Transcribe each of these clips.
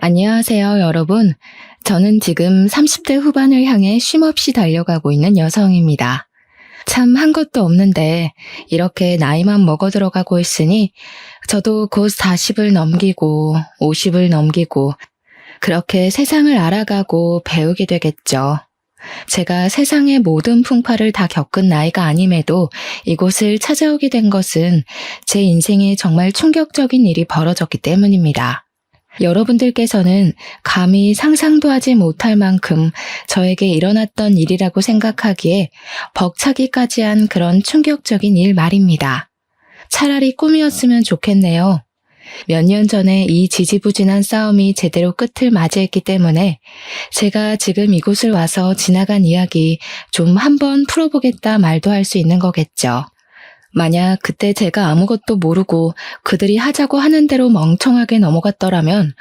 안녕하세요, 여러분. 저는 지금 30대 후반을 향해 쉼없이 달려가고 있는 여성입니다. 참 한 것도 없는데 이렇게 나이만 먹어 들어가고 있으니 저도 곧 40을 넘기고 50을 넘기고 그렇게 세상을 알아가고 배우게 되겠죠. 제가 세상의 모든 풍파를 다 겪은 나이가 아님에도 이곳을 찾아오게 된 것은 제 인생에 정말 충격적인 일이 벌어졌기 때문입니다. 여러분들께서는 감히 상상도 하지 못할 만큼 저에게 일어났던 일이라고 생각하기에 벅차기까지 한 그런 충격적인 일 말입니다. 차라리 꿈이었으면 좋겠네요. 몇 년 전에 이 지지부진한 싸움이 제대로 끝을 맞이했기 때문에 제가 지금 이곳을 와서 지나간 이야기 좀 한번 풀어보겠다 말도 할 수 있는 거겠죠. 만약 그때 제가 아무것도 모르고 그들이 하자고 하는 대로 멍청하게 넘어갔더라면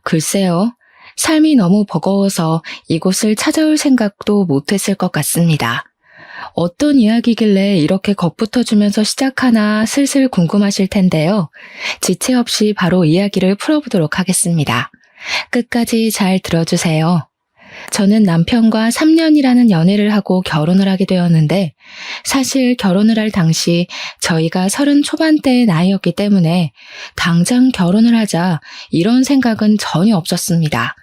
글쎄요, 삶이 너무 버거워서 이곳을 찾아올 생각도 못했을 것 같습니다. 어떤 이야기길래 이렇게 겁붙어주면서 시작하나 슬슬 궁금하실 텐데요. 지체 없이 바로 이야기를 풀어보도록 하겠습니다. 끝까지 잘 들어주세요. 저는 남편과 3년이라는 연애를 하고 결혼을 하게 되었는데 사실 결혼을 할 당시 저희가 30 초반대의 나이였기 때문에 당장 결혼을 하자 이런 생각은 전혀 없었습니다.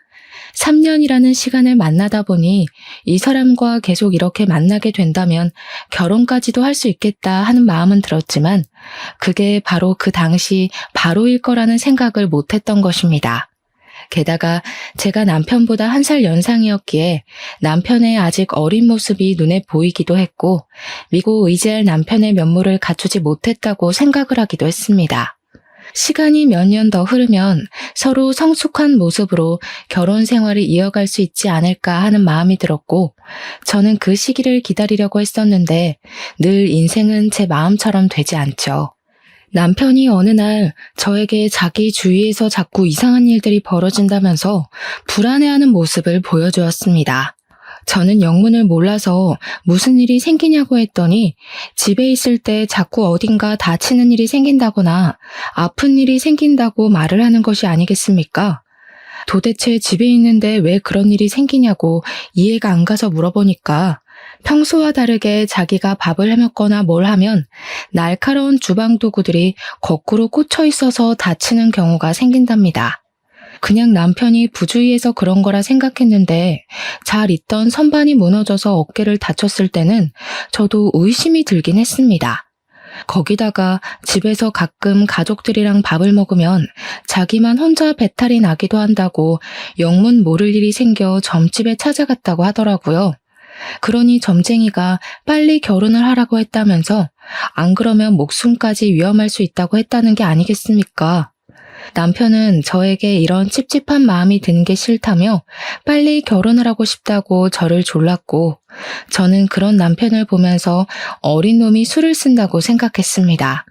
3년이라는 시간을 만나다 보니 이 사람과 계속 이렇게 만나게 된다면 결혼까지도 할 수 있겠다 하는 마음은 들었지만 그게 바로 그 당시 바로일 거라는 생각을 못했던 것입니다. 게다가 제가 남편보다 1살 연상이었기에 남편의 아직 어린 모습이 눈에 보이기도 했고 믿고 의지할 남편의 면모를 갖추지 못했다고 생각을 하기도 했습니다. 시간이 몇 년 더 흐르면 서로 성숙한 모습으로 결혼 생활을 이어갈 수 있지 않을까 하는 마음이 들었고 저는 그 시기를 기다리려고 했었는데 늘 인생은 제 마음처럼 되지 않죠. 남편이 어느 날 저에게 자기 주위에서 자꾸 이상한 일들이 벌어진다면서 불안해하는 모습을 보여주었습니다. 저는 영문을 몰라서 무슨 일이 생기냐고 했더니 집에 있을 때 자꾸 어딘가 다치는 일이 생긴다거나 아픈 일이 생긴다고 말을 하는 것이 아니겠습니까? 도대체 집에 있는데 왜 그런 일이 생기냐고 이해가 안 가서 물어보니까 평소와 다르게 자기가 밥을 해먹거나 뭘 하면 날카로운 주방 도구들이 거꾸로 꽂혀 있어서 다치는 경우가 생긴답니다. 그냥 남편이 부주의해서 그런 거라 생각했는데 잘 있던 선반이 무너져서 어깨를 다쳤을 때는 저도 의심이 들긴 했습니다. 거기다가 집에서 가끔 가족들이랑 밥을 먹으면 자기만 혼자 배탈이 나기도 한다고 영문 모를 일이 생겨 점집에 찾아갔다고 하더라고요. 그러니 점쟁이가 빨리 결혼을 하라고 했다면서 안 그러면 목숨까지 위험할 수 있다고 했다는 게 아니겠습니까? 남편은 저에게 이런 찝찝한 마음이 드는 게 싫다며 빨리 결혼을 하고 싶다고 저를 졸랐고 저는 그런 남편을 보면서 어린 놈이 술을 쓴다고 생각했습니다.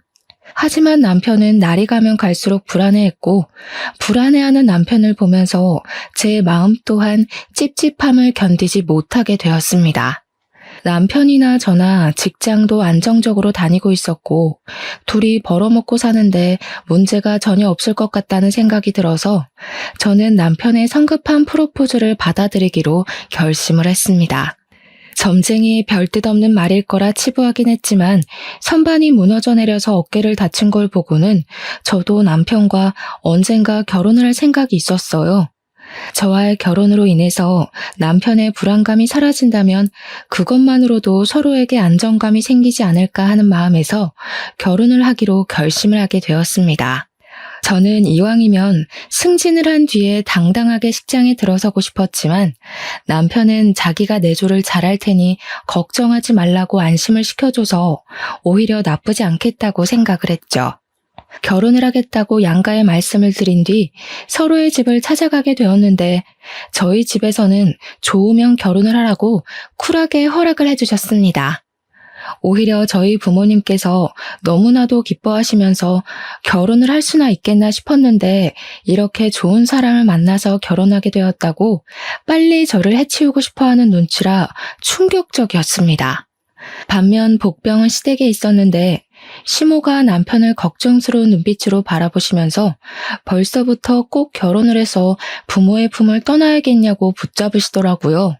하지만 남편은 날이 가면 갈수록 불안해했고 불안해하는 남편을 보면서 제 마음 또한 찝찝함을 견디지 못하게 되었습니다. 남편이나 저나 직장도 안정적으로 다니고 있었고 둘이 벌어먹고 사는데 문제가 전혀 없을 것 같다는 생각이 들어서 저는 남편의 성급한 프로포즈를 받아들이기로 결심을 했습니다. 점쟁이의 별뜻 없는 말일 거라 치부하긴 했지만 선반이 무너져 내려서 어깨를 다친 걸 보고는 저도 남편과 언젠가 결혼을 할 생각이 있었어요. 저와의 결혼으로 인해서 남편의 불안감이 사라진다면 그것만으로도 서로에게 안정감이 생기지 않을까 하는 마음에서 결혼을 하기로 결심을 하게 되었습니다. 저는 이왕이면 승진을 한 뒤에 당당하게 직장에 들어서고 싶었지만 남편은 자기가 내조를 잘할 테니 걱정하지 말라고 안심을 시켜줘서 오히려 나쁘지 않겠다고 생각을 했죠. 결혼을 하겠다고 양가에 말씀을 드린 뒤 서로의 집을 찾아가게 되었는데 저희 집에서는 좋으면 결혼을 하라고 쿨하게 허락을 해주셨습니다. 오히려 저희 부모님께서 너무나도 기뻐하시면서 결혼을 할 수나 있겠나 싶었는데 이렇게 좋은 사람을 만나서 결혼하게 되었다고 빨리 저를 해치우고 싶어하는 눈치라 충격적이었습니다. 반면 복병은 시댁에 있었는데 시모가 남편을 걱정스러운 눈빛으로 바라보시면서 벌써부터 꼭 결혼을 해서 부모의 품을 떠나야겠냐고 붙잡으시더라고요.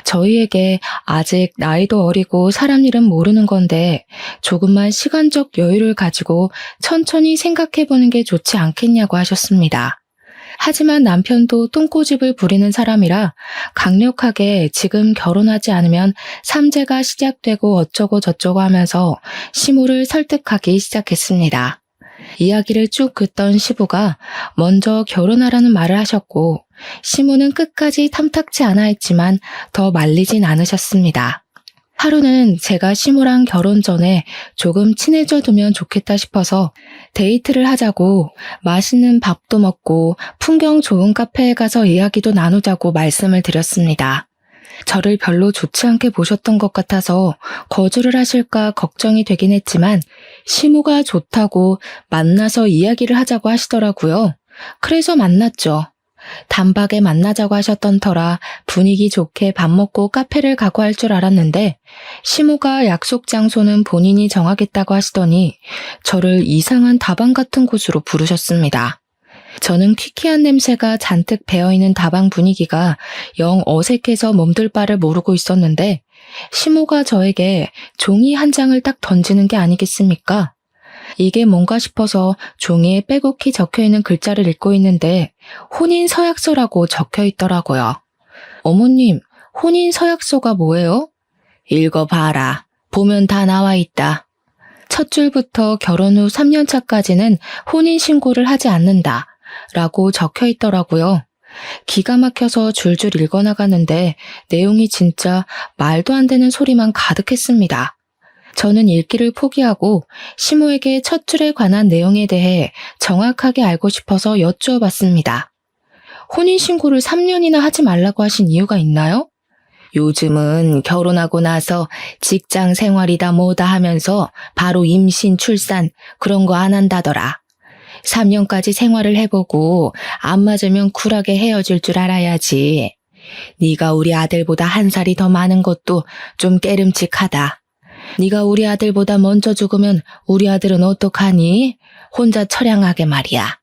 저희에게 아직 나이도 어리고 사람 일은 모르는 건데 조금만 시간적 여유를 가지고 천천히 생각해보는 게 좋지 않겠냐고 하셨습니다. 하지만 남편도 똥꼬집을 부리는 사람이라 강력하게 지금 결혼하지 않으면 삼재가 시작되고 어쩌고 저쩌고 하면서 시모를 설득하기 시작했습니다. 이야기를 쭉 듣던 시부가 먼저 결혼하라는 말을 하셨고 시모는 끝까지 탐탁지 않아 했지만 더 말리진 않으셨습니다. 하루는 제가 시모랑 결혼 전에 조금 친해져 두면 좋겠다 싶어서 데이트를 하자고 맛있는 밥도 먹고 풍경 좋은 카페에 가서 이야기도 나누자고 말씀을 드렸습니다. 저를 별로 좋지 않게 보셨던 것 같아서 거절을 하실까 걱정이 되긴 했지만 시모가 좋다고 만나서 이야기를 하자고 하시더라고요. 그래서 만났죠. 단박에 만나자고 하셨던 터라 분위기 좋게 밥 먹고 카페를 가고 할 줄 알았는데 시모가 약속 장소는 본인이 정하겠다고 하시더니 저를 이상한 다방 같은 곳으로 부르셨습니다. 저는 퀴퀴한 냄새가 잔뜩 배어있는 다방 분위기가 영 어색해서 몸둘 바를 모르고 있었는데 시모가 저에게 종이 한 장을 딱 던지는 게 아니겠습니까? 이게 뭔가 싶어서 종이에 빼곡히 적혀있는 글자를 읽고 있는데 혼인 서약서라고 적혀있더라고요. 어머님, 혼인 서약서가 뭐예요? 읽어봐라. 보면 다 나와있다. 첫 줄부터 결혼 후 3년 차까지는 혼인신고를 하지 않는다. 라고 적혀있더라고요. 기가 막혀서 줄줄 읽어나가는데 내용이 진짜 말도 안 되는 소리만 가득했습니다. 저는 읽기를 포기하고 시모에게 첫 줄에 관한 내용에 대해 정확하게 알고 싶어서 여쭈어봤습니다. 혼인신고를 3년이나 하지 말라고 하신 이유가 있나요? 요즘은 결혼하고 나서 직장 생활이다 뭐다 하면서 바로 임신, 출산 그런 거 안 한다더라. 3년까지 생활을 해보고 안 맞으면 쿨하게 헤어질 줄 알아야지. 네가 우리 아들보다 1살이 더 많은 것도 좀 깨름칙하다. 네가 우리 아들보다 먼저 죽으면 우리 아들은 어떡하니? 혼자 처량하게 말이야.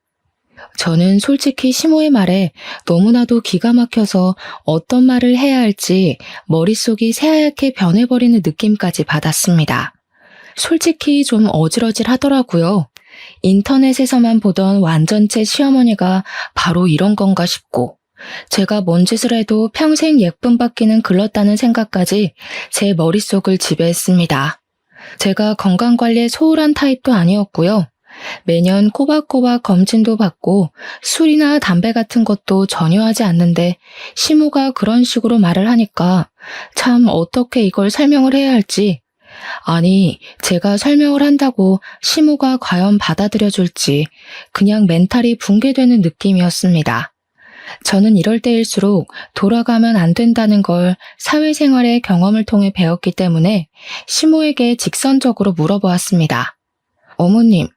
저는 솔직히 시모의 말에 너무나도 기가 막혀서 어떤 말을 해야 할지 머릿속이 새하얗게 변해버리는 느낌까지 받았습니다. 솔직히 좀 어질어질하더라고요. 인터넷에서만 보던 완전체 시어머니가 바로 이런 건가 싶고 제가 뭔 짓을 해도 평생 예쁨 받기는 글렀다는 생각까지 제 머릿속을 지배했습니다. 제가 건강관리에 소홀한 타입도 아니었고요. 매년 꼬박꼬박 검진도 받고 술이나 담배 같은 것도 전혀 하지 않는데 시모가 그런 식으로 말을 하니까 참 어떻게 이걸 설명을 해야 할지 아니 제가 설명을 한다고 시모가 과연 받아들여줄지 그냥 멘탈이 붕괴되는 느낌이었습니다. 저는 이럴 때일수록 돌아가면 안 된다는 걸 사회생활의 경험을 통해 배웠기 때문에 시모에게 직선적으로 물어보았습니다. 어머님,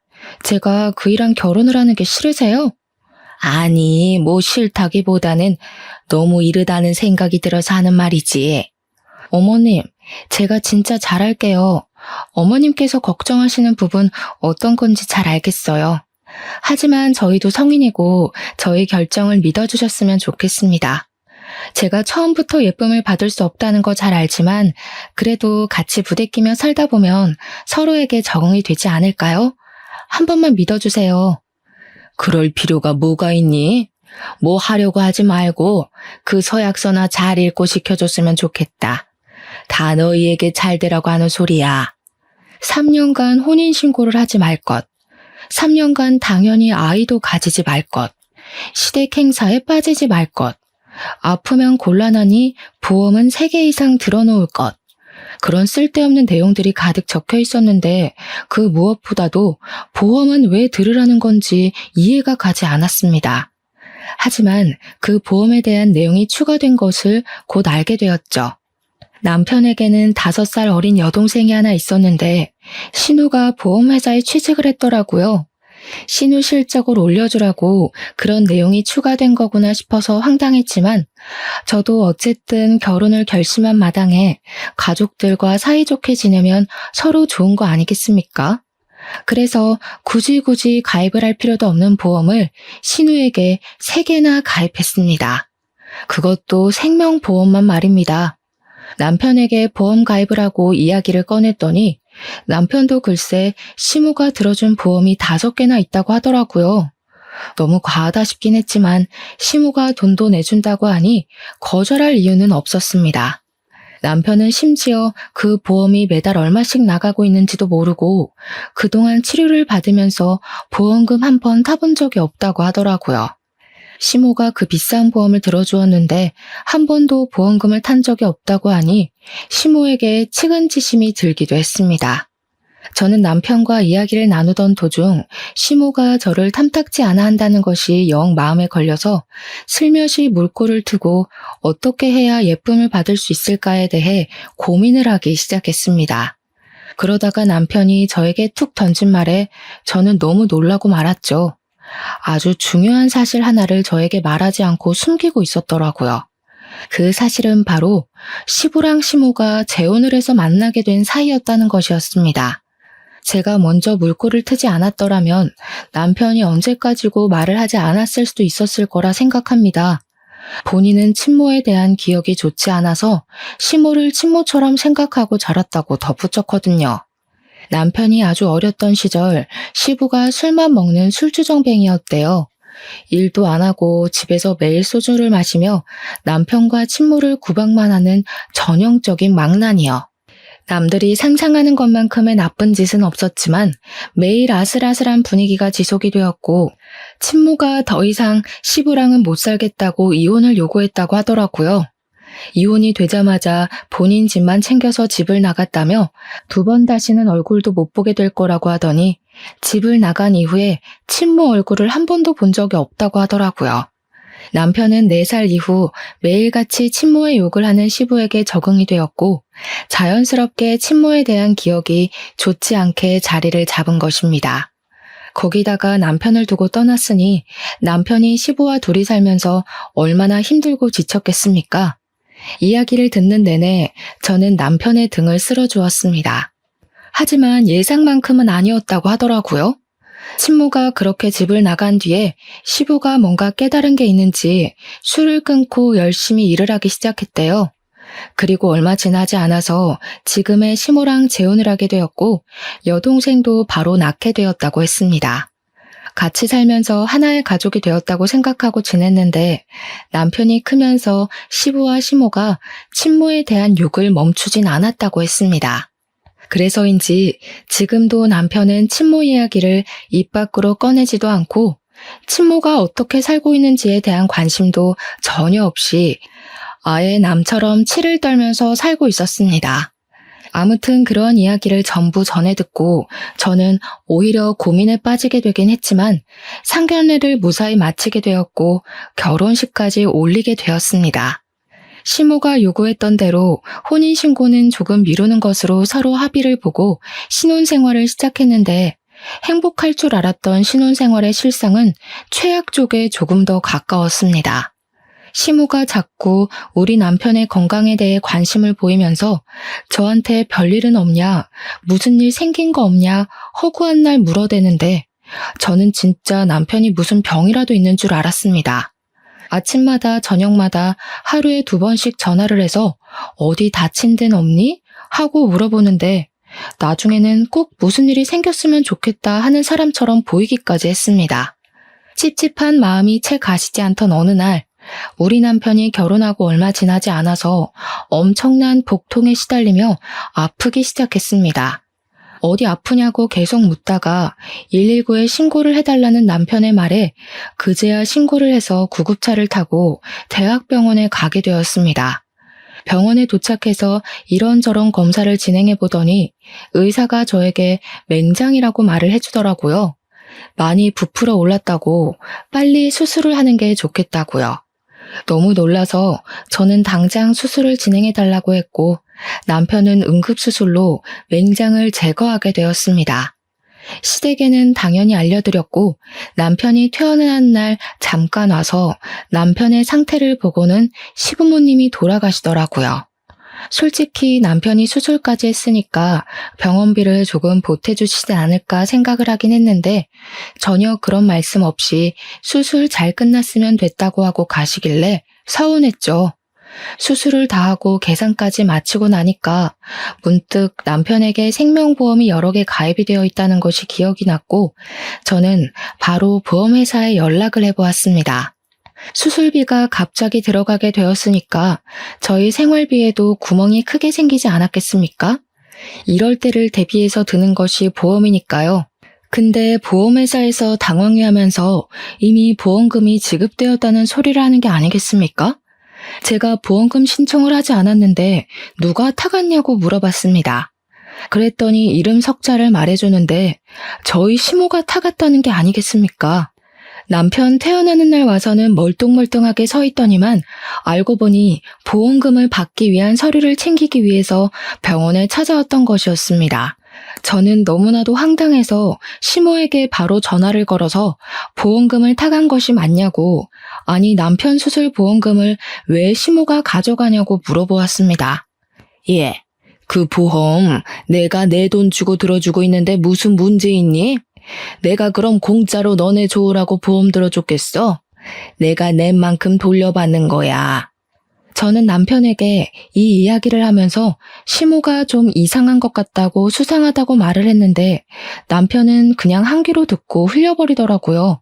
제가 그이랑 결혼을 하는 게 싫으세요? 아니, 뭐 싫다기보다는 너무 이르다는 생각이 들어서 하는 말이지. 어머님, 제가 진짜 잘할게요. 어머님께서 걱정하시는 부분 어떤 건지 잘 알겠어요. 하지만 저희도 성인이고 저희 결정을 믿어주셨으면 좋겠습니다. 제가 처음부터 예쁨을 받을 수 없다는 거 잘 알지만 그래도 같이 부대끼며 살다 보면 서로에게 적응이 되지 않을까요? 한 번만 믿어주세요. 그럴 필요가 뭐가 있니? 뭐 하려고 하지 말고 그 서약서나 잘 읽고 시켜줬으면 좋겠다. 다 너희에게 잘 되라고 하는 소리야. 3년간 혼인신고를 하지 말 것. 3년간 당연히 아이도 가지지 말 것. 시댁 행사에 빠지지 말 것. 아프면 곤란하니 보험은 3개 이상 들어놓을 것. 그런 쓸데없는 내용들이 가득 적혀 있었는데 그 무엇보다도 보험은 왜 들으라는 건지 이해가 가지 않았습니다. 하지만 그 보험에 대한 내용이 추가된 것을 곧 알게 되었죠. 남편에게는 5살 어린 여동생이 하나 있었는데 신우가 보험회사에 취직을 했더라고요. 신우 실적을 올려주라고 그런 내용이 추가된 거구나 싶어서 황당했지만 저도 어쨌든 결혼을 결심한 마당에 가족들과 사이좋게 지내면 서로 좋은 거 아니겠습니까? 그래서 굳이 가입을 할 필요도 없는 보험을 신우에게 3개나 가입했습니다. 그것도 생명보험만 말입니다. 남편에게 보험 가입을 하고 이야기를 꺼냈더니 남편도 글쎄 시모가 들어준 보험이 5개나 있다고 하더라고요. 너무 과하다 싶긴 했지만 시모가 돈도 내준다고 하니 거절할 이유는 없었습니다. 남편은 심지어 그 보험이 매달 얼마씩 나가고 있는지도 모르고 그동안 치료를 받으면서 보험금 한 번 타본 적이 없다고 하더라고요. 시모가 그 비싼 보험을 들어주었는데 한 번도 보험금을 탄 적이 없다고 하니 시모에게 측은지심이 들기도 했습니다. 저는 남편과 이야기를 나누던 도중 시모가 저를 탐탁지 않아 한다는 것이 영 마음에 걸려서 슬며시 물꼬를 트고 어떻게 해야 예쁨을 받을 수 있을까에 대해 고민을 하기 시작했습니다. 그러다가 남편이 저에게 툭 던진 말에 저는 너무 놀라고 말았죠. 아주 중요한 사실 하나를 저에게 말하지 않고 숨기고 있었더라고요. 그 사실은 바로 시부랑 시모가 재혼을 해서 만나게 된 사이였다는 것이었습니다. 제가 먼저 물꼬를 트지 않았더라면 남편이 언제까지고 말을 하지 않았을 수도 있었을 거라 생각합니다. 본인은 친모에 대한 기억이 좋지 않아서 시모를 친모처럼 생각하고 자랐다고 덧붙였거든요. 남편이 아주 어렸던 시절 시부가 술만 먹는 술주정뱅이였대요. 일도 안 하고 집에서 매일 소주를 마시며 남편과 친모를 구박만 하는 전형적인 망난이요. 남들이 상상하는 것만큼의 나쁜 짓은 없었지만 매일 아슬아슬한 분위기가 지속이 되었고 친모가 더 이상 시부랑은 못 살겠다고 이혼을 요구했다고 하더라고요. 이혼이 되자마자 본인 집만 챙겨서 집을 나갔다며 2번 다시는 얼굴도 못 보게 될 거라고 하더니 집을 나간 이후에 친모 얼굴을 한 번도 본 적이 없다고 하더라고요. 남편은 4살 이후 매일같이 친모의 욕을 하는 시부에게 적응이 되었고 자연스럽게 친모에 대한 기억이 좋지 않게 자리를 잡은 것입니다. 거기다가 남편을 두고 떠났으니 남편이 시부와 둘이 살면서 얼마나 힘들고 지쳤겠습니까? 이야기를 듣는 내내 저는 남편의 등을 쓸어주었습니다. 하지만 예상만큼은 아니었다고 하더라고요. 친모가 그렇게 집을 나간 뒤에 시부가 뭔가 깨달은 게 있는지 술을 끊고 열심히 일을 하기 시작했대요. 그리고 얼마 지나지 않아서 지금의 시모랑 재혼을 하게 되었고 여동생도 바로 낳게 되었다고 했습니다. 같이 살면서 하나의 가족이 되었다고 생각하고 지냈는데 남편이 크면서 시부와 시모가 친모에 대한 욕을 멈추진 않았다고 했습니다. 그래서인지 지금도 남편은 친모 이야기를 입 밖으로 꺼내지도 않고 친모가 어떻게 살고 있는지에 대한 관심도 전혀 없이 아예 남처럼 치를 떨면서 살고 있었습니다. 아무튼 그런 이야기를 전부 전해 듣고 저는 오히려 고민에 빠지게 되긴 했지만 상견례를 무사히 마치게 되었고 결혼식까지 올리게 되었습니다. 시모가 요구했던 대로 혼인신고는 조금 미루는 것으로 서로 합의를 보고 신혼생활을 시작했는데 행복할 줄 알았던 신혼생활의 실상은 최악 쪽에 조금 더 가까웠습니다. 시모가 자꾸 우리 남편의 건강에 대해 관심을 보이면서 저한테 별일은 없냐, 무슨 일 생긴 거 없냐 허구한 날 물어대는데 저는 진짜 남편이 무슨 병이라도 있는 줄 알았습니다. 아침마다 저녁마다 하루에 2번씩 전화를 해서 어디 다친 데는 없니? 하고 물어보는데 나중에는 꼭 무슨 일이 생겼으면 좋겠다 하는 사람처럼 보이기까지 했습니다. 찝찝한 마음이 채 가시지 않던 어느 날 우리 남편이 결혼하고 얼마 지나지 않아서 엄청난 복통에 시달리며 아프기 시작했습니다. 어디 아프냐고 계속 묻다가 119에 신고를 해달라는 남편의 말에 그제야 신고를 해서 구급차를 타고 대학병원에 가게 되었습니다. 병원에 도착해서 이런저런 검사를 진행해 보더니 의사가 저에게 맹장이라고 말을 해주더라고요. 많이 부풀어 올랐다고 빨리 수술을 하는 게 좋겠다고요. 너무 놀라서 저는 당장 수술을 진행해 달라고 했고 남편은 응급수술로 맹장을 제거하게 되었습니다. 시댁에는 당연히 알려드렸고 남편이 퇴원한 날 잠깐 와서 남편의 상태를 보고는 시부모님이 돌아가시더라고요. 솔직히 남편이 수술까지 했으니까 병원비를 조금 보태주시지 않을까 생각을 하긴 했는데 전혀 그런 말씀 없이 수술 잘 끝났으면 됐다고 하고 가시길래 서운했죠. 수술을 다 하고 계산까지 마치고 나니까 문득 남편에게 생명보험이 여러 개 가입이 되어 있다는 것이 기억이 났고 저는 바로 보험회사에 연락을 해보았습니다. 수술비가 갑자기 들어가게 되었으니까 저희 생활비에도 구멍이 크게 생기지 않았겠습니까? 이럴 때를 대비해서 드는 것이 보험이니까요. 근데 보험회사에서 당황해하면서 이미 보험금이 지급되었다는 소리를 하는 게 아니겠습니까? 제가 보험금 신청을 하지 않았는데 누가 타갔냐고 물어봤습니다. 그랬더니 이름 석자를 말해주는데 저희 시모가 타갔다는 게 아니겠습니까? 남편 태어나는 날 와서는 멀뚱멀뚱하게 서 있더니만 알고 보니 보험금을 받기 위한 서류를 챙기기 위해서 병원에 찾아왔던 것이었습니다. 저는 너무나도 황당해서 시모에게 바로 전화를 걸어서 보험금을 타간 것이 맞냐고, 아니 남편 수술 보험금을 왜 시모가 가져가냐고 물어보았습니다. 예, 그 보험 내가 내 돈 주고 들어주고 있는데 무슨 문제 있니? 내가 그럼 공짜로 너네 좋으라고 보험 들어줬겠어? 내가 낸 만큼 돌려받는 거야. 저는 남편에게 이 이야기를 하면서 시모가 좀 이상한 것 같다고 수상하다고 말을 했는데 남편은 그냥 한 귀로 듣고 흘려버리더라고요.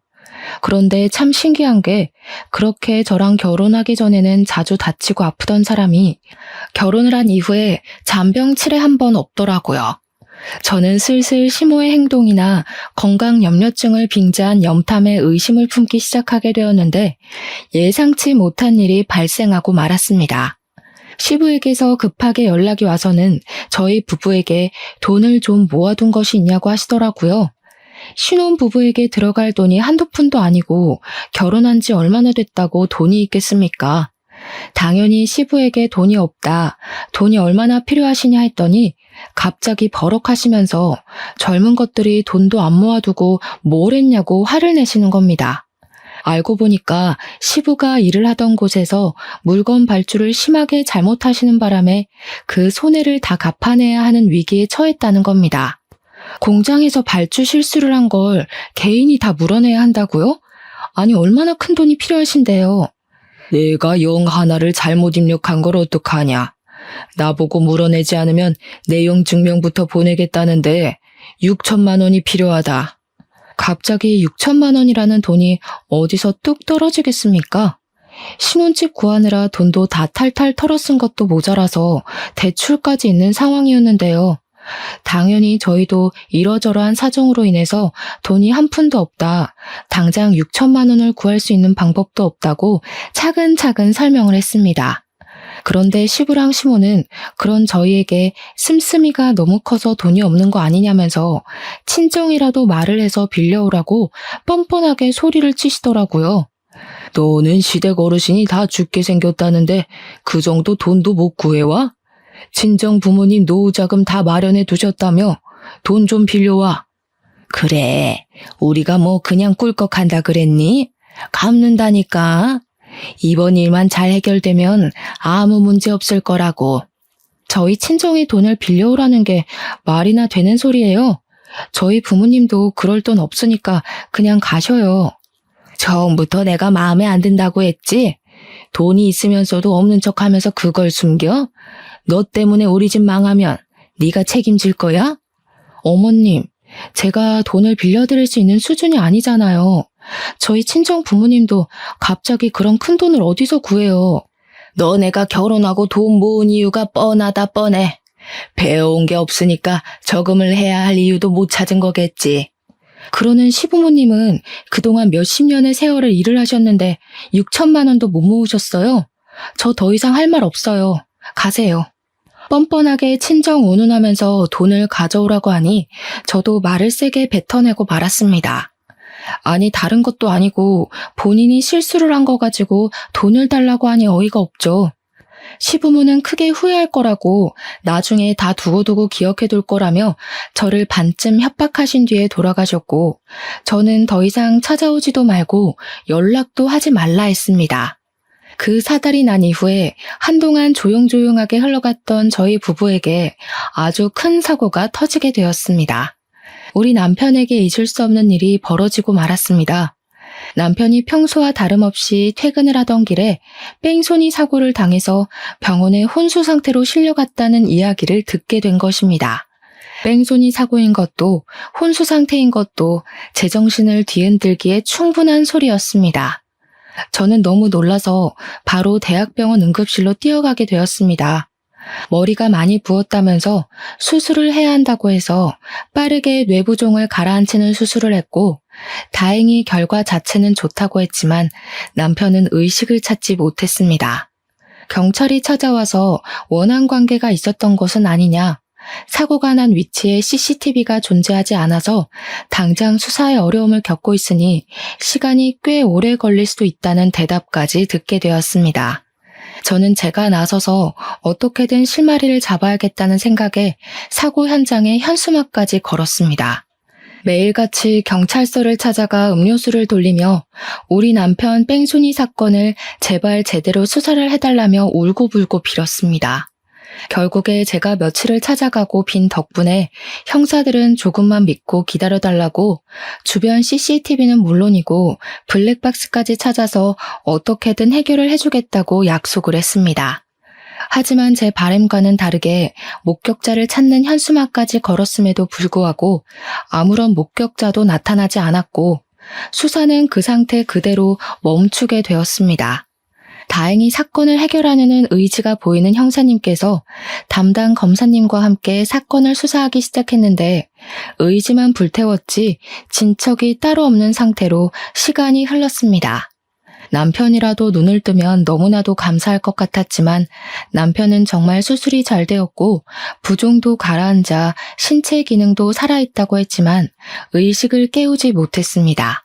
그런데 참 신기한 게 그렇게 저랑 결혼하기 전에는 자주 다치고 아프던 사람이 결혼을 한 이후에 잔병치레 한 번 없더라고요. 저는 슬슬 시모의 행동이나 건강염려증을 빙자한 염탐에 의심을 품기 시작하게 되었는데 예상치 못한 일이 발생하고 말았습니다. 시부에게서 급하게 연락이 와서는 저희 부부에게 돈을 좀 모아둔 것이 있냐고 하시더라고요. 신혼부부에게 들어갈 돈이 한두 푼도 아니고 결혼한 지 얼마나 됐다고 돈이 있겠습니까? 당연히 시부에게 돈이 없다, 돈이 얼마나 필요하시냐 했더니 갑자기 버럭하시면서 젊은 것들이 돈도 안 모아두고 뭘 했냐고 화를 내시는 겁니다. 알고 보니까 시부가 일을 하던 곳에서 물건 발주를 심하게 잘못하시는 바람에 그 손해를 다 갚아내야 하는 위기에 처했다는 겁니다. 공장에서 발주 실수를 한 걸 개인이 다 물어내야 한다고요? 아니 얼마나 큰 돈이 필요하신데요. 내가 영 하나를 잘못 입력한 걸 어떡하냐. 나보고 물어내지 않으면 내용 증명부터 보내겠다는데 6천만 원이 필요하다. 갑자기 6천만 원이라는 돈이 어디서 뚝 떨어지겠습니까? 신혼집 구하느라 돈도 다 탈탈 털어 쓴 것도 모자라서 대출까지 있는 상황이었는데요. 당연히 저희도 이러저러한 사정으로 인해서 돈이 한 푼도 없다, 당장 6천만 원을 구할 수 있는 방법도 없다고 차근차근 설명을 했습니다. 그런데 시부랑 시모는 그런 저희에게 씀씀이가 너무 커서 돈이 없는 거 아니냐면서 친정이라도 말을 해서 빌려오라고 뻔뻔하게 소리를 치시더라고요. 너는 시댁 어르신이 다 죽게 생겼다는데 그 정도 돈도 못 구해와? 친정 부모님 노후자금 다 마련해 두셨다며 돈 좀 빌려와. 그래, 우리가 뭐 그냥 꿀꺽한다 그랬니? 갚는다니까. 이번 일만 잘 해결되면 아무 문제 없을 거라고. 저희 친정이 돈을 빌려오라는 게 말이나 되는 소리예요. 저희 부모님도 그럴 돈 없으니까 그냥 가셔요. 처음부터 내가 마음에 안 든다고 했지? 돈이 있으면서도 없는 척하면서 그걸 숨겨? 너 때문에 우리 집 망하면 네가 책임질 거야? 어머님, 제가 돈을 빌려드릴 수 있는 수준이 아니잖아요. 저희 친정 부모님도 갑자기 그런 큰 돈을 어디서 구해요. 너네가 결혼하고 돈 모은 이유가 뻔하다 뻔해. 배워온 게 없으니까 저금을 해야 할 이유도 못 찾은 거겠지. 그러는 시부모님은 그동안 몇십 년의 세월을 일을 하셨는데 6천만 원도 못 모으셨어요. 저 더 이상 할 말 없어요. 가세요. 뻔뻔하게 친정 운운하면서 돈을 가져오라고 하니 저도 말을 세게 뱉어내고 말았습니다. 아니 다른 것도 아니고 본인이 실수를 한 거 가지고 돈을 달라고 하니 어이가 없죠. 시부모는 크게 후회할 거라고 나중에 다 두고두고 기억해둘 거라며 저를 반쯤 협박하신 뒤에 돌아가셨고 저는 더 이상 찾아오지도 말고 연락도 하지 말라 했습니다. 그 사달이 난 이후에 한동안 조용조용하게 흘러갔던 저희 부부에게 아주 큰 사고가 터지게 되었습니다. 우리 남편에게 잊을 수 없는 일이 벌어지고 말았습니다. 남편이 평소와 다름없이 퇴근을 하던 길에 뺑소니 사고를 당해서 병원에 혼수 상태로 실려갔다는 이야기를 듣게 된 것입니다. 뺑소니 사고인 것도 혼수 상태인 것도 제정신을 뒤흔들기에 충분한 소리였습니다. 저는 너무 놀라서 바로 대학병원 응급실로 뛰어가게 되었습니다. 머리가 많이 부었다면서 수술을 해야 한다고 해서 빠르게 뇌부종을 가라앉히는 수술을 했고, 다행히 결과 자체는 좋다고 했지만 남편은 의식을 찾지 못했습니다. 경찰이 찾아와서 원한 관계가 있었던 것은 아니냐, 사고가 난 위치에 CCTV가 존재하지 않아서 당장 수사에 어려움을 겪고 있으니 시간이 꽤 오래 걸릴 수도 있다는 대답까지 듣게 되었습니다. 저는 제가 나서서 어떻게든 실마리를 잡아야겠다는 생각에 사고 현장에 현수막까지 걸었습니다. 매일같이 경찰서를 찾아가 음료수를 돌리며 우리 남편 뺑소니 사건을 제발 제대로 수사를 해달라며 울고불고 빌었습니다. 결국에 제가 며칠을 찾아가고 빈 덕분에 형사들은 조금만 믿고 기다려달라고 주변 CCTV는 물론이고 블랙박스까지 찾아서 어떻게든 해결을 해주겠다고 약속을 했습니다. 하지만 제 바람과는 다르게 목격자를 찾는 현수막까지 걸었음에도 불구하고 아무런 목격자도 나타나지 않았고 수사는 그 상태 그대로 멈추게 되었습니다. 다행히 사건을 해결하려는 의지가 보이는 형사님께서 담당 검사님과 함께 사건을 수사하기 시작했는데 의지만 불태웠지 진척이 따로 없는 상태로 시간이 흘렀습니다. 남편이라도 눈을 뜨면 너무나도 감사할 것 같았지만 남편은 정말 수술이 잘 되었고 부종도 가라앉아 신체 기능도 살아있다고 했지만 의식을 깨우지 못했습니다.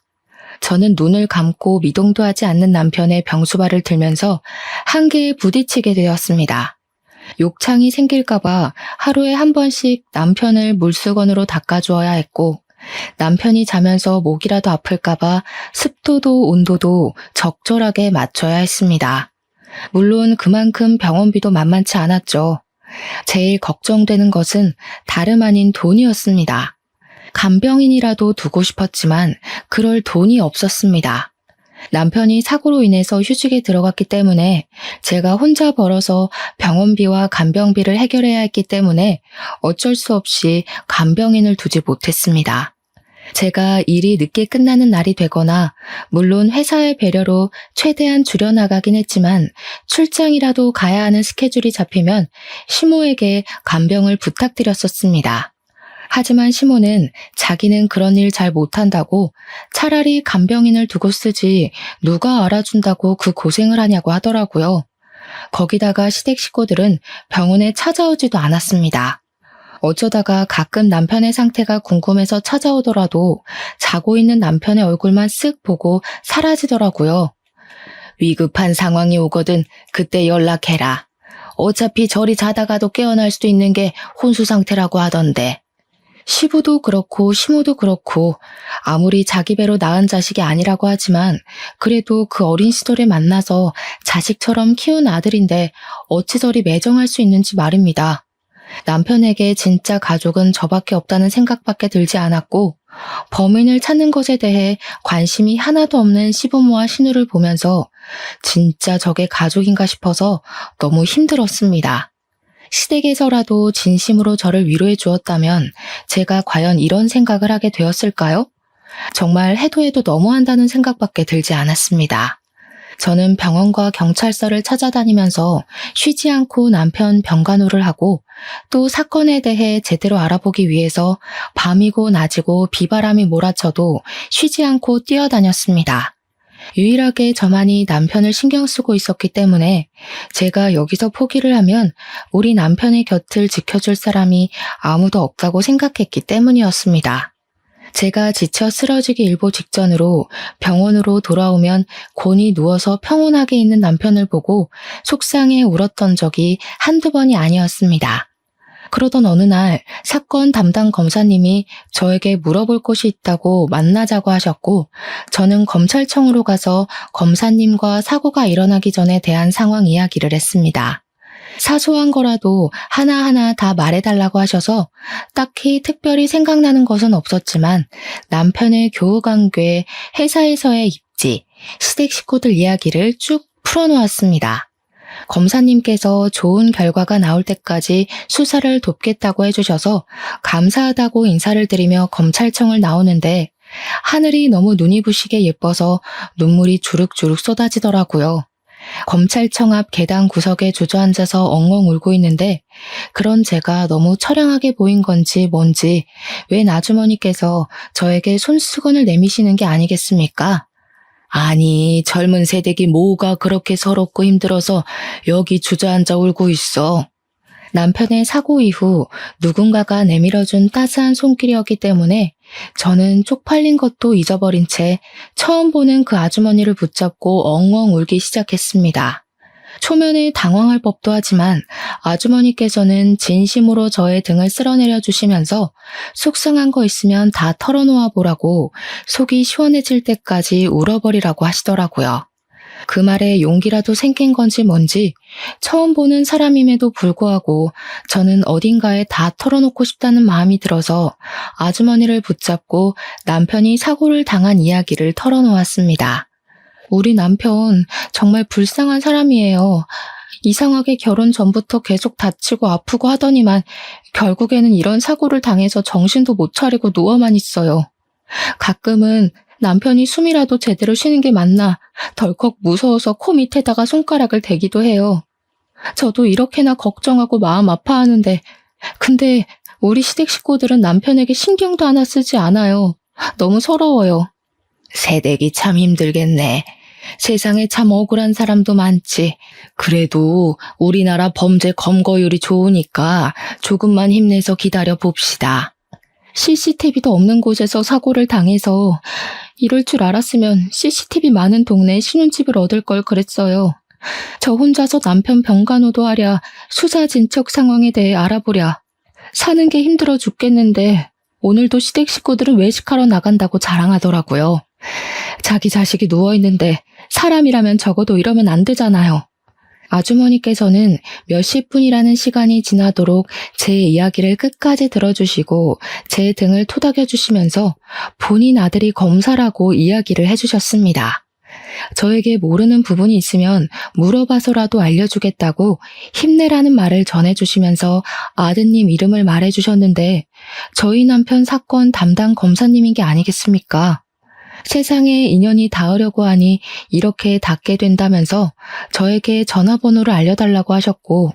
저는 눈을 감고 미동도 하지 않는 남편의 병수발을 들면서 한계에 부딪히게 되었습니다. 욕창이 생길까봐 하루에 한 번씩 남편을 물수건으로 닦아주어야 했고 남편이 자면서 목이라도 아플까봐 습도도 온도도 적절하게 맞춰야 했습니다. 물론 그만큼 병원비도 만만치 않았죠. 제일 걱정되는 것은 다름 아닌 돈이었습니다. 간병인이라도 두고 싶었지만 그럴 돈이 없었습니다. 남편이 사고로 인해서 휴직에 들어갔기 때문에 제가 혼자 벌어서 병원비와 간병비를 해결해야 했기 때문에 어쩔 수 없이 간병인을 두지 못했습니다. 제가 일이 늦게 끝나는 날이 되거나 물론 회사의 배려로 최대한 줄여나가긴 했지만 출장이라도 가야 하는 스케줄이 잡히면 시모에게 간병을 부탁드렸었습니다. 하지만 시모는 자기는 그런 일 잘 못한다고 차라리 간병인을 두고 쓰지 누가 알아준다고 그 고생을 하냐고 하더라고요. 거기다가 시댁 식구들은 병원에 찾아오지도 않았습니다. 어쩌다가 가끔 남편의 상태가 궁금해서 찾아오더라도 자고 있는 남편의 얼굴만 쓱 보고 사라지더라고요. 위급한 상황이 오거든 그때 연락해라. 어차피 저리 자다가도 깨어날 수도 있는 게 혼수 상태라고 하던데. 시부도 그렇고 시모도 그렇고 아무리 자기 배로 낳은 자식이 아니라고 하지만 그래도 그 어린 시절에 만나서 자식처럼 키운 아들인데 어찌 저리 매정할 수 있는지 말입니다. 남편에게 진짜 가족은 저밖에 없다는 생각밖에 들지 않았고 범인을 찾는 것에 대해 관심이 하나도 없는 시부모와 시누를 보면서 진짜 저게 가족인가 싶어서 너무 힘들었습니다. 시댁에서라도 진심으로 저를 위로해 주었다면 제가 과연 이런 생각을 하게 되었을까요? 정말 해도 해도 너무한다는 생각밖에 들지 않았습니다. 저는 병원과 경찰서를 찾아다니면서 쉬지 않고 남편 병간호를 하고 또 사건에 대해 제대로 알아보기 위해서 밤이고 낮이고 비바람이 몰아쳐도 쉬지 않고 뛰어다녔습니다. 유일하게 저만이 남편을 신경 쓰고 있었기 때문에 제가 여기서 포기를 하면 우리 남편의 곁을 지켜줄 사람이 아무도 없다고 생각했기 때문이었습니다. 제가 지쳐 쓰러지기 일보 직전으로 병원으로 돌아오면 곤히 누워서 평온하게 있는 남편을 보고 속상해 울었던 적이 한두 번이 아니었습니다. 그러던 어느 날 사건 담당 검사님이 저에게 물어볼 것이 있다고 만나자고 하셨고, 저는 검찰청으로 가서 검사님과 사고가 일어나기 전에 대한 상황 이야기를 했습니다. 사소한 거라도 하나하나 다 말해달라고 하셔서 딱히 특별히 생각나는 것은 없었지만 남편의 교우관계, 회사에서의 입지, 시댁 식구들 이야기를 쭉 풀어놓았습니다. 검사님께서 좋은 결과가 나올 때까지 수사를 돕겠다고 해주셔서 감사하다고 인사를 드리며 검찰청을 나오는데 하늘이 너무 눈이 부시게 예뻐서 눈물이 주룩주룩 쏟아지더라고요. 검찰청 앞 계단 구석에 주저앉아서 엉엉 울고 있는데 그런 제가 너무 처량하게 보인 건지 뭔지 웬 아주머니께서 저에게 손수건을 내미시는 게 아니겠습니까? 아니, 젊은 세대기 뭐가 그렇게 서럽고 힘들어서 여기 주저앉아 울고 있어. 남편의 사고 이후 누군가가 내밀어준 따스한 손길이었기 때문에 저는 쪽팔린 것도 잊어버린 채 처음 보는 그 아주머니를 붙잡고 엉엉 울기 시작했습니다. 초면에 당황할 법도 하지만 아주머니께서는 진심으로 저의 등을 쓸어내려 주시면서 속상한 거 있으면 다 털어놓아 보라고 속이 시원해질 때까지 울어버리라고 하시더라고요. 그 말에 용기라도 생긴 건지 뭔지 처음 보는 사람임에도 불구하고 저는 어딘가에 다 털어놓고 싶다는 마음이 들어서 아주머니를 붙잡고 남편이 사고를 당한 이야기를 털어놓았습니다. 우리 남편 정말 불쌍한 사람이에요. 이상하게 결혼 전부터 계속 다치고 아프고 하더니만 결국에는 이런 사고를 당해서 정신도 못 차리고 누워만 있어요. 가끔은 남편이 숨이라도 제대로 쉬는 게 맞나 덜컥 무서워서 코 밑에다가 손가락을 대기도 해요. 저도 이렇게나 걱정하고 마음 아파하는데 근데 우리 시댁 식구들은 남편에게 신경도 하나 쓰지 않아요. 너무 서러워요. 새댁이 참 힘들겠네. 세상에 참 억울한 사람도 많지. 그래도 우리나라 범죄 검거율이 좋으니까 조금만 힘내서 기다려 봅시다. CCTV도 없는 곳에서 사고를 당해서 이럴 줄 알았으면 CCTV 많은 동네에 신혼집을 얻을 걸 그랬어요. 저 혼자서 남편 병간호도하랴, 수사 진척 상황에 대해 알아보랴. 사는 게 힘들어 죽겠는데 오늘도 시댁 식구들은 외식하러 나간다고 자랑하더라고요. 자기 자식이 누워있는데 사람이라면 적어도 이러면 안 되잖아요. 아주머니께서는 몇십 분이라는 시간이 지나도록 제 이야기를 끝까지 들어주시고 제 등을 토닥여주시면서 본인 아들이 검사라고 이야기를 해주셨습니다. 저에게 모르는 부분이 있으면 물어봐서라도 알려주겠다고 힘내라는 말을 전해주시면서 아드님 이름을 말해주셨는데 저희 남편 사건 담당 검사님인 게 아니겠습니까? 세상에 인연이 닿으려고 하니 이렇게 닿게 된다면서 저에게 전화번호를 알려달라고 하셨고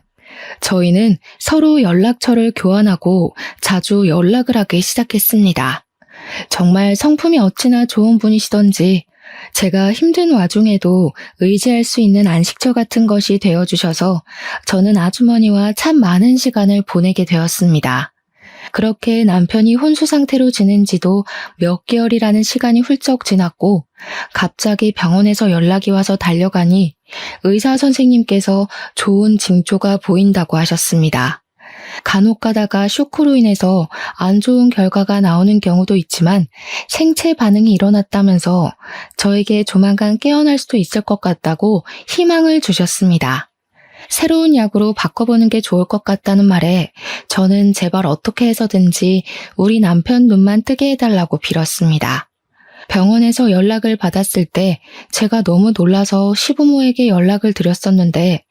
저희는 서로 연락처를 교환하고 자주 연락을 하기 시작했습니다. 정말 성품이 어찌나 좋은 분이시던지 제가 힘든 와중에도 의지할 수 있는 안식처 같은 것이 되어주셔서 저는 아주머니와 참 많은 시간을 보내게 되었습니다. 그렇게 남편이 혼수 상태로 지낸 지도 몇 개월이라는 시간이 훌쩍 지났고 갑자기 병원에서 연락이 와서 달려가니 의사 선생님께서 좋은 징조가 보인다고 하셨습니다. 간혹 가다가 쇼크로 인해서 안 좋은 결과가 나오는 경우도 있지만 생체 반응이 일어났다면서 저에게 조만간 깨어날 수도 있을 것 같다고 희망을 주셨습니다. 새로운 약으로 바꿔보는 게 좋을 것 같다는 말에 저는 제발 어떻게 해서든지 우리 남편 눈만 뜨게 해달라고 빌었습니다. 병원에서 연락을 받았을 때 제가 너무 놀라서 시부모에게 연락을 드렸었는데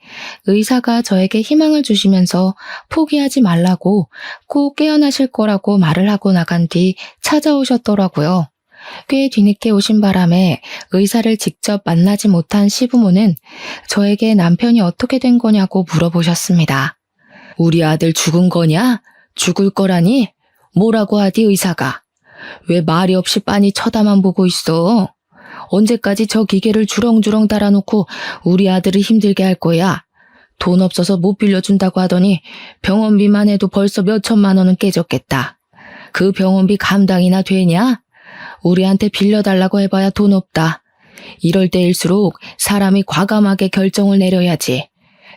의사가 저에게 희망을 주시면서 포기하지 말라고 꼭 깨어나실 거라고 말을 하고 나간 뒤 찾아오셨더라고요. 꽤 뒤늦게 오신 바람에 의사를 직접 만나지 못한 시부모는 저에게 남편이 어떻게 된 거냐고 물어보셨습니다. 우리 아들 죽은 거냐? 죽을 거라니? 뭐라고 하디 의사가? 왜 말이 없이 빤히 쳐다만 보고 있어? 언제까지 저 기계를 주렁주렁 달아놓고 우리 아들을 힘들게 할 거야? 돈 없어서 못 빌려준다고 하더니 병원비만 해도 벌써 몇 천만 원은 깨졌겠다. 그 병원비 감당이나 되냐? 우리한테 빌려달라고 해봐야 돈 없다. 이럴 때일수록 사람이 과감하게 결정을 내려야지.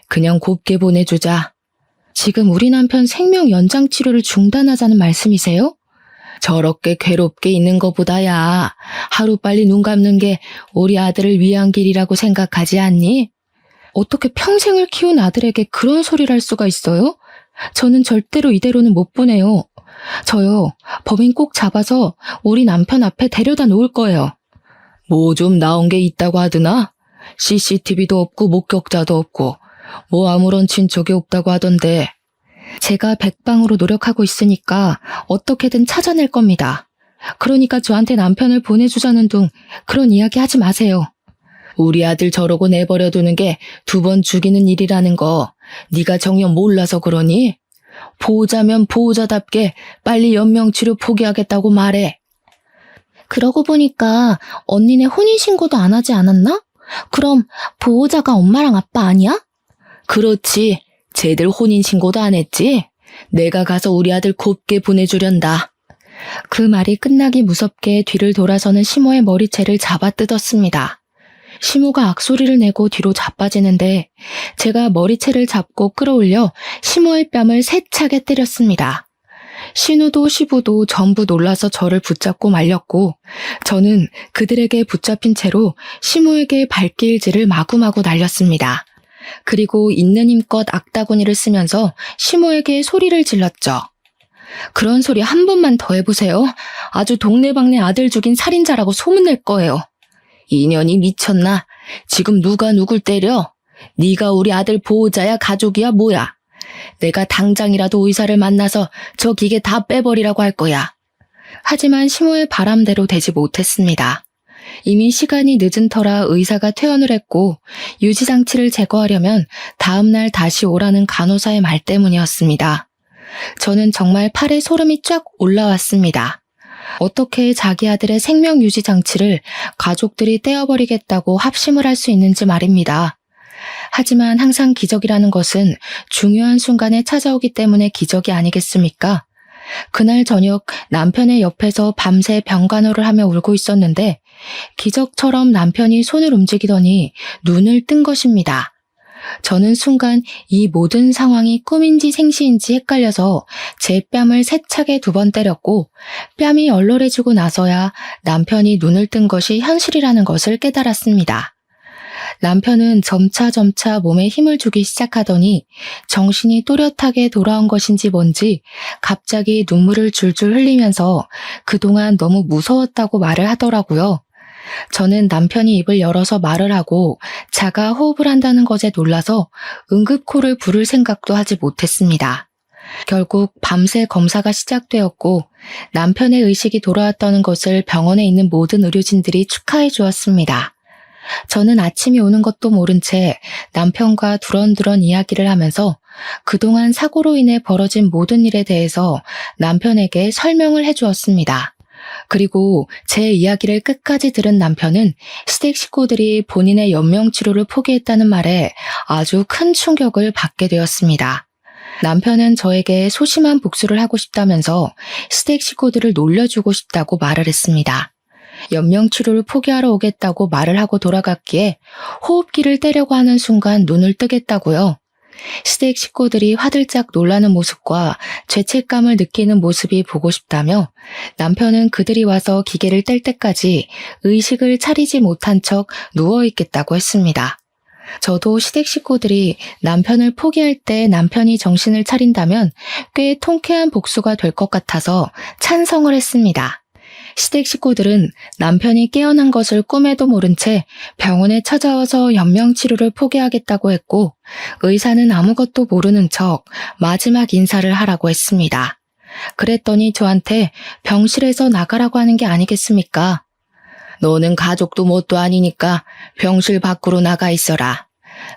그냥 곱게 보내주자. 지금 우리 남편 생명 연장 치료를 중단하자는 말씀이세요? 저렇게 괴롭게 있는 것보다야 하루빨리 눈 감는 게 우리 아들을 위한 길이라고 생각하지 않니? 어떻게 평생을 키운 아들에게 그런 소리를 할 수가 있어요? 저는 절대로 이대로는 못 보내요. 저요, 법인 꼭 잡아서 우리 남편 앞에 데려다 놓을 거예요. 뭐 좀 나온 게 있다고 하드나? CCTV도 없고 목격자도 없고 뭐 아무런 친척이 없다고 하던데. 제가 백방으로 노력하고 있으니까 어떻게든 찾아낼 겁니다. 그러니까 저한테 남편을 보내주자는 둥 그런 이야기 하지 마세요. 우리 아들 저러고 내버려두는 게 2번 죽이는 일이라는 거 네가 정녕 몰라서 그러니? 보호자면 보호자답게 빨리 연명치료 포기하겠다고 말해. 그러고 보니까 언니네 혼인신고도 안 하지 않았나? 그럼 보호자가 엄마랑 아빠 아니야? 그렇지. 쟤들 혼인신고도 안 했지? 내가 가서 우리 아들 곱게 보내주련다. 그 말이 끝나기 무섭게 뒤를 돌아서는 시모의 머리채를 잡아 뜯었습니다. 시모가 악소리를 내고 뒤로 자빠지는데 제가 머리채를 잡고 끌어올려 시모의 뺨을 세차게 때렸습니다. 신우도 시부도 전부 놀라서 저를 붙잡고 말렸고 저는 그들에게 붙잡힌 채로 시모에게 발길질을 마구마구 날렸습니다. 그리고 있는 힘껏 악다구니를 쓰면서 시모에게 소리를 질렀죠. 그런 소리 한 번만 더 해보세요. 아주 동네방네 아들 죽인 살인자라고 소문낼 거예요. 인연이 미쳤나? 지금 누가 누굴 때려? 네가 우리 아들 보호자야 가족이야 뭐야? 내가 당장이라도 의사를 만나서 저 기계 다 빼버리라고 할 거야. 하지만 시모의 바람대로 되지 못했습니다. 이미 시간이 늦은 터라 의사가 퇴원을 했고 유지장치를 제거하려면 다음날 다시 오라는 간호사의 말 때문이었습니다. 저는 정말 팔에 소름이 쫙 올라왔습니다. 어떻게 자기 아들의 생명 유지 장치를 가족들이 떼어버리겠다고 합심을 할 수 있는지 말입니다. 하지만 항상 기적이라는 것은 중요한 순간에 찾아오기 때문에 기적이 아니겠습니까? 그날 저녁 남편의 옆에서 밤새 병간호를 하며 울고 있었는데 기적처럼 남편이 손을 움직이더니 눈을 뜬 것입니다. 저는 순간 이 모든 상황이 꿈인지 생시인지 헷갈려서 제 뺨을 세차게 2번 때렸고 뺨이 얼얼해지고 나서야 남편이 눈을 뜬 것이 현실이라는 것을 깨달았습니다. 남편은 점차 몸에 힘을 주기 시작하더니 정신이 또렷하게 돌아온 것인지 뭔지 갑자기 눈물을 줄줄 흘리면서 그동안 너무 무서웠다고 말을 하더라고요. 저는 남편이 입을 열어서 말을 하고 자가 호흡을 한다는 것에 놀라서 응급코를 부를 생각도 하지 못했습니다. 결국 밤새 검사가 시작되었고 남편의 의식이 돌아왔다는 것을 병원에 있는 모든 의료진들이 축하해 주었습니다. 저는 아침이 오는 것도 모른 채 남편과 두런두런 이야기를 하면서 그동안 사고로 인해 벌어진 모든 일에 대해서 남편에게 설명을 해주었습니다. 그리고 제 이야기를 끝까지 들은 남편은 시댁 식구들이 본인의 연명치료를 포기했다는 말에 아주 큰 충격을 받게 되었습니다. 남편은 저에게 소심한 복수를 하고 싶다면서 시댁 식구들을 놀려주고 싶다고 말을 했습니다. 연명치료를 포기하러 오겠다고 말을 하고 돌아갔기에 호흡기를 떼려고 하는 순간 눈을 뜨겠다고요. 시댁 식구들이 화들짝 놀라는 모습과 죄책감을 느끼는 모습이 보고 싶다며 남편은 그들이 와서 기계를 뗄 때까지 의식을 차리지 못한 척 누워있겠다고 했습니다. 저도 시댁 식구들이 남편을 포기할 때 남편이 정신을 차린다면 꽤 통쾌한 복수가 될 것 같아서 찬성을 했습니다. 시댁 식구들은 남편이 깨어난 것을 꿈에도 모른 채 병원에 찾아와서 연명치료를 포기하겠다고 했고 의사는 아무것도 모르는 척 마지막 인사를 하라고 했습니다. 그랬더니 저한테 병실에서 나가라고 하는 게 아니겠습니까? 너는 가족도 뭣도 아니니까 병실 밖으로 나가 있어라.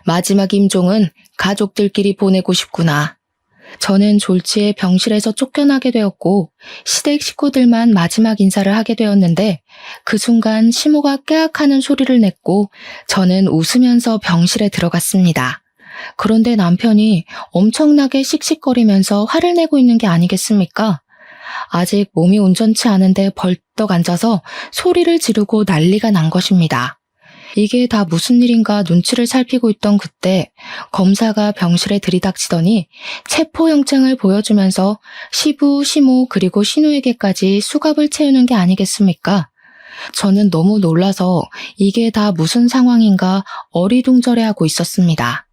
마지막 임종은 가족들끼리 보내고 싶구나. 저는 졸지에 병실에서 쫓겨나게 되었고 시댁 식구들만 마지막 인사를 하게 되었는데 그 순간 시모가 깨악하는 소리를 냈고 저는 웃으면서 병실에 들어갔습니다. 그런데 남편이 엄청나게 씩씩거리면서 화를 내고 있는 게 아니겠습니까? 아직 몸이 온전치 않은데 벌떡 앉아서 소리를 지르고 난리가 난 것입니다. 이게 다 무슨 일인가 눈치를 살피고 있던 그때 검사가 병실에 들이닥치더니 체포영장을 보여주면서 시부, 시모 그리고 신우에게까지 수갑을 채우는 게 아니겠습니까? 저는 너무 놀라서 이게 다 무슨 상황인가 어리둥절해하고 있었습니다.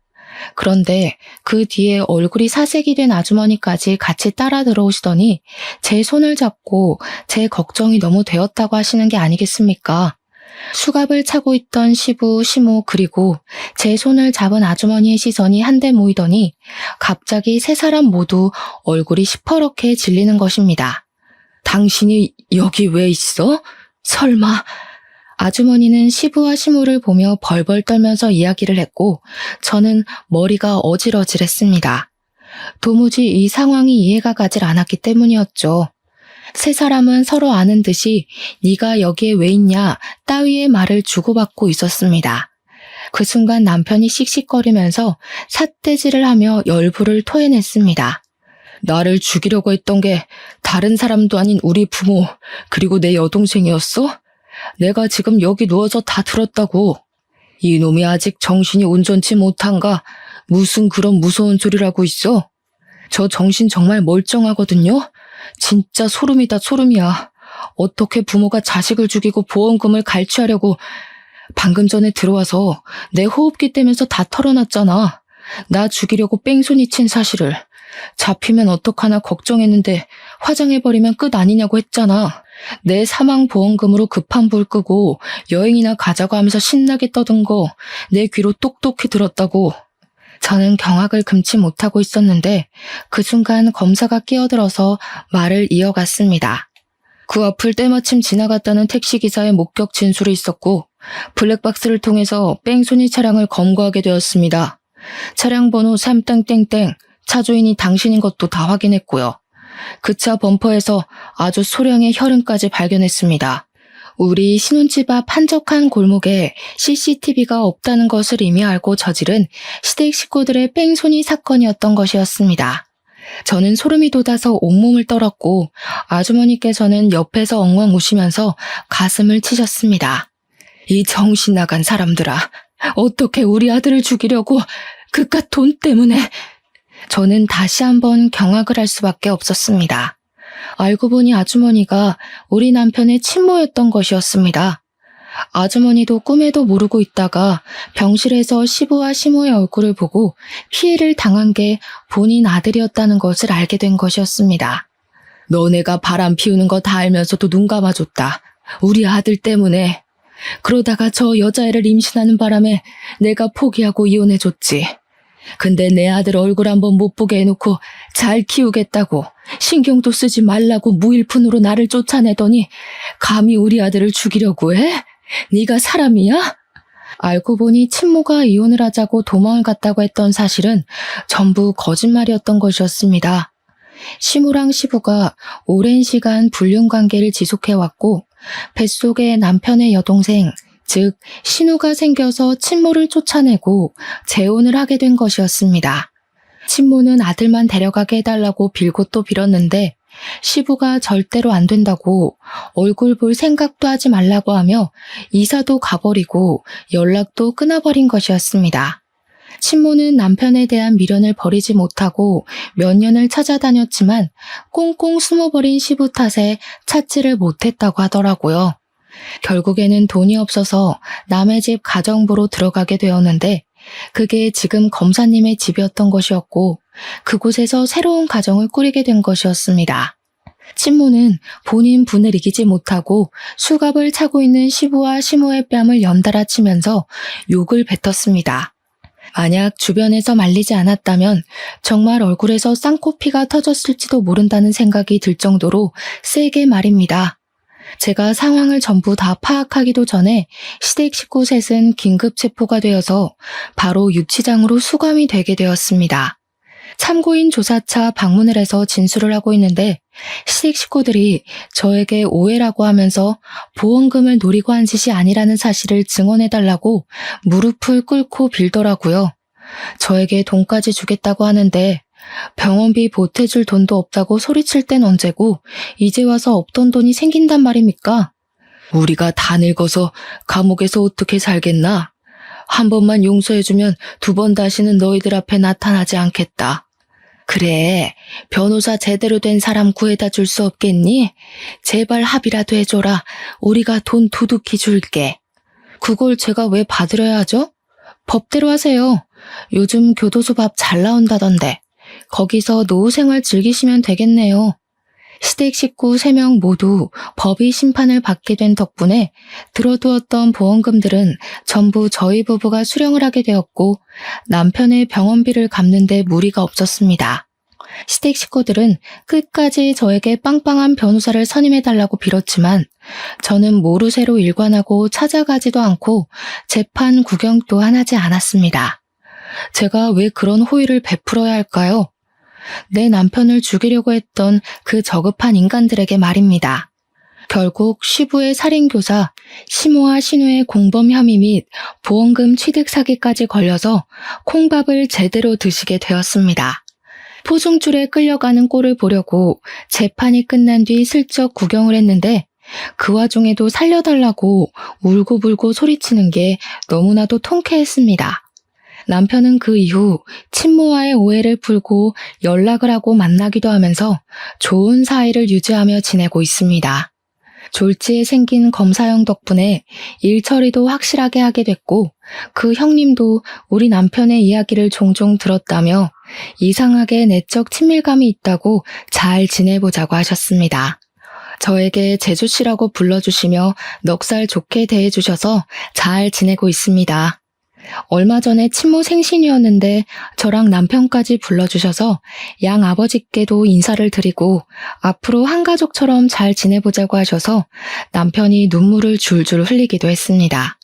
그런데 그 뒤에 얼굴이 사색이 된 아주머니까지 같이 따라 들어오시더니 제 손을 잡고 제 걱정이 너무 되었다고 하시는 게 아니겠습니까? 수갑을 차고 있던 시부, 시모 그리고 제 손을 잡은 아주머니의 시선이 한데 모이더니 갑자기 세 사람 모두 얼굴이 시퍼렇게 질리는 것입니다. 당신이 여기 왜 있어? 설마... 아주머니는 시부와 시모를 보며 벌벌 떨면서 이야기를 했고 저는 머리가 어질어질했습니다. 도무지 이 상황이 이해가 가질 않았기 때문이었죠. 세 사람은 서로 아는 듯이 네가 여기에 왜 있냐 따위의 말을 주고받고 있었습니다. 그 순간 남편이 씩씩거리면서 삿대질을 하며 열불을 토해냈습니다. 나를 죽이려고 했던 게 다른 사람도 아닌 우리 부모 그리고 내 여동생이었어? 내가 지금 여기 누워서 다 들었다고. 이놈이 아직 정신이 온전치 못한가? 무슨 그런 무서운 소리라고 있어? 저 정신 정말 멀쩡하거든요? 진짜 소름이다 소름이야. 어떻게 부모가 자식을 죽이고 보험금을 갈취하려고. 방금 전에 들어와서 내 호흡기 떼면서 다 털어놨잖아. 나 죽이려고 뺑소니 친 사실을. 잡히면 어떡하나 걱정했는데 화장해버리면 끝 아니냐고 했잖아. 내 사망보험금으로 급한 불 끄고 여행이나 가자고 하면서 신나게 떠든 거 내 귀로 똑똑히 들었다고. 저는 경악을 금치 못하고 있었는데 그 순간 검사가 끼어들어서 말을 이어갔습니다. 그 앞을 때마침 지나갔다는 택시기사의 목격 진술이 있었고 블랙박스를 통해서 뺑소니 차량을 검거하게 되었습니다. 차량 번호 3땡땡땡, 차주인이 당신인 것도 다 확인했고요. 그 차 범퍼에서 아주 소량의 혈흔까지 발견했습니다. 우리 신혼집 앞 한적한 골목에 CCTV가 없다는 것을 이미 알고 저지른 시댁 식구들의 뺑소니 사건이었던 것이었습니다. 저는 소름이 돋아서 온몸을 떨었고 아주머니께서는 옆에서 엉엉 우시면서 가슴을 치셨습니다. 이 정신 나간 사람들아, 어떻게 우리 아들을 죽이려고 그깟 돈 때문에. 저는 다시 한번 경악을 할 수밖에 없었습니다. 알고 보니 아주머니가 우리 남편의 친모였던 것이었습니다. 아주머니도 꿈에도 모르고 있다가 병실에서 시부와 시모의 얼굴을 보고 피해를 당한 게 본인 아들이었다는 것을 알게 된 것이었습니다. 너네가 바람 피우는 거 다 알면서도 눈 감아줬다. 우리 아들 때문에. 그러다가 저 여자애를 임신하는 바람에 내가 포기하고 이혼해줬지. 근데 내 아들 얼굴 한번 못 보게 해놓고 잘 키우겠다고 신경도 쓰지 말라고 무일푼으로 나를 쫓아내더니 감히 우리 아들을 죽이려고 해? 네가 사람이야? 알고 보니 친모가 이혼을 하자고 도망을 갔다고 했던 사실은 전부 거짓말이었던 것이었습니다. 시모랑 시부가 오랜 시간 불륜관계를 지속해왔고 뱃속에 남편의 여동생, 즉 신우가 생겨서 친모를 쫓아내고 재혼을 하게 된 것이었습니다. 친모는 아들만 데려가게 해달라고 빌고 또 빌었는데 시부가 절대로 안 된다고 얼굴 볼 생각도 하지 말라고 하며 이사도 가버리고 연락도 끊어버린 것이었습니다. 친모는 남편에 대한 미련을 버리지 못하고 몇 년을 찾아다녔지만 꽁꽁 숨어버린 시부 탓에 찾지를 못했다고 하더라고요. 결국에는 돈이 없어서 남의 집 가정부로 들어가게 되었는데 그게 지금 검사님의 집이었던 것이었고 그곳에서 새로운 가정을 꾸리게 된 것이었습니다. 친모는 본인 분을 이기지 못하고 수갑을 차고 있는 시부와 시모의 뺨을 연달아 치면서 욕을 뱉었습니다. 만약 주변에서 말리지 않았다면 정말 얼굴에서 쌍코피가 터졌을지도 모른다는 생각이 들 정도로 세게 말입니다. 제가 상황을 전부 다 파악하기도 전에 시댁 식구 셋은 긴급 체포가 되어서 바로 유치장으로 수감이 되게 되었습니다. 참고인 조사차 방문을 해서 진술을 하고 있는데 시댁 식구들이 저에게 오해라고 하면서 보험금을 노리고 한 짓이 아니라는 사실을 증언해달라고 무릎을 꿇고 빌더라고요. 저에게 돈까지 주겠다고 하는데 병원비 보태줄 돈도 없다고 소리칠 땐 언제고 이제 와서 없던 돈이 생긴단 말입니까? 우리가 다 늙어서 감옥에서 어떻게 살겠나? 한 번만 용서해주면 두 번 다시는 너희들 앞에 나타나지 않겠다. 그래, 변호사 제대로 된 사람 구해다 줄 수 없겠니? 제발 합의라도 해줘라. 우리가 돈 두둑히 줄게. 그걸 제가 왜 받으려야 하죠? 법대로 하세요. 요즘 교도소 밥 잘 나온다던데. 거기서 노후 생활 즐기시면 되겠네요. 시댁 식구 3명 모두 법의 심판을 받게 된 덕분에 들어두었던 보험금들은 전부 저희 부부가 수령을 하게 되었고 남편의 병원비를 갚는 데 무리가 없었습니다. 시댁 식구들은 끝까지 저에게 빵빵한 변호사를 선임해달라고 빌었지만 저는 모르쇠로 일관하고 찾아가지도 않고 재판 구경 또한 하지 않았습니다. 제가 왜 그런 호의를 베풀어야 할까요? 내 남편을 죽이려고 했던 그 저급한 인간들에게 말입니다. 결국 시부의 살인교사, 시모와 신우의 공범 혐의 및 보험금 취득 사기까지 걸려서 콩밥을 제대로 드시게 되었습니다. 포승줄에 끌려가는 꼴을 보려고 재판이 끝난 뒤 슬쩍 구경을 했는데 그 와중에도 살려달라고 울고불고 소리치는 게 너무나도 통쾌했습니다. 남편은 그 이후 친모와의 오해를 풀고 연락을 하고 만나기도 하면서 좋은 사이를 유지하며 지내고 있습니다. 졸지에 생긴 검사형 덕분에 일 처리도 확실하게 하게 됐고 그 형님도 우리 남편의 이야기를 종종 들었다며 이상하게 내적 친밀감이 있다고 잘 지내보자고 하셨습니다. 저에게 제주씨라고 불러주시며 넉살 좋게 대해주셔서 잘 지내고 있습니다. 얼마 전에 친모 생신이었는데 저랑 남편까지 불러주셔서 양 아버지께도 인사를 드리고 앞으로 한 가족처럼 잘 지내보자고 하셔서 남편이 눈물을 줄줄 흘리기도 했습니다.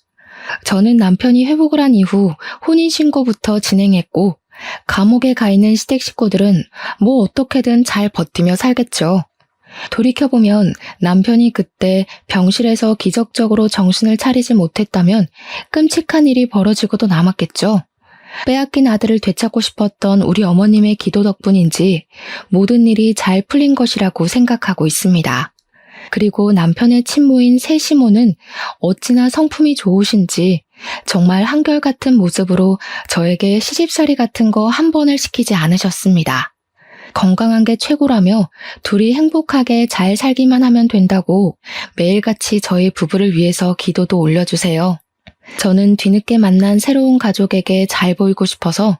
저는 남편이 회복을 한 이후 혼인신고부터 진행했고 감옥에 가 있는 시댁 식구들은 뭐 어떻게든 잘 버티며 살겠죠. 돌이켜보면 남편이 그때 병실에서 기적적으로 정신을 차리지 못했다면 끔찍한 일이 벌어지고도 남았겠죠. 빼앗긴 아들을 되찾고 싶었던 우리 어머님의 기도 덕분인지 모든 일이 잘 풀린 것이라고 생각하고 있습니다. 그리고 남편의 친모인 새시모는 어찌나 성품이 좋으신지 정말 한결같은 모습으로 저에게 시집살이 같은 거 한 번을 시키지 않으셨습니다. 건강한 게 최고라며 둘이 행복하게 잘 살기만 하면 된다고 매일같이 저희 부부를 위해서 기도도 올려주세요. 저는 뒤늦게 만난 새로운 가족에게 잘 보이고 싶어서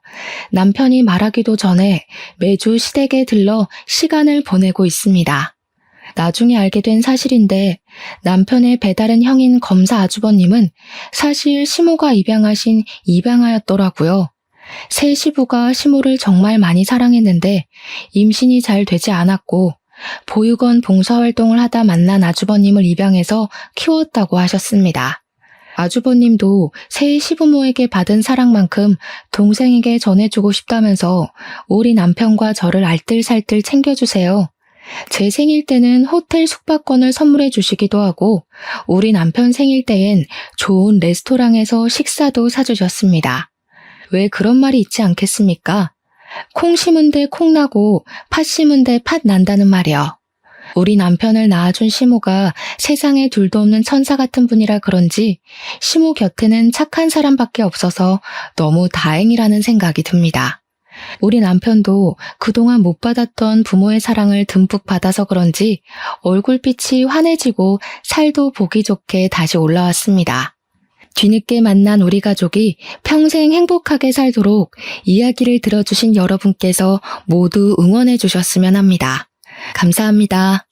남편이 말하기도 전에 매주 시댁에 들러 시간을 보내고 있습니다. 나중에 알게 된 사실인데 남편의 배다른 형인 검사 아주버님은 사실 시모가 입양하신 입양아였더라고요. 새 시부가 시모를 정말 많이 사랑했는데 임신이 잘 되지 않았고 보육원 봉사활동을 하다 만난 아주버님을 입양해서 키웠다고 하셨습니다. 아주버님도 새 시부모에게 받은 사랑만큼 동생에게 전해주고 싶다면서 우리 남편과 저를 알뜰살뜰 챙겨주세요. 제 생일 때는 호텔 숙박권을 선물해 주시기도 하고 우리 남편 생일 때엔 좋은 레스토랑에서 식사도 사주셨습니다. 왜 그런 말이 있지 않겠습니까? 콩 심은 데 콩 나고 팥 심은 데 팥 난다는 말이요. 우리 남편을 낳아준 시모가 세상에 둘도 없는 천사 같은 분이라 그런지 시모 곁에는 착한 사람밖에 없어서 너무 다행이라는 생각이 듭니다. 우리 남편도 그동안 못 받았던 부모의 사랑을 듬뿍 받아서 그런지 얼굴빛이 환해지고 살도 보기 좋게 다시 올라왔습니다. 뒤늦게 만난 우리 가족이 평생 행복하게 살도록 이야기를 들어주신 여러분께서 모두 응원해 주셨으면 합니다. 감사합니다.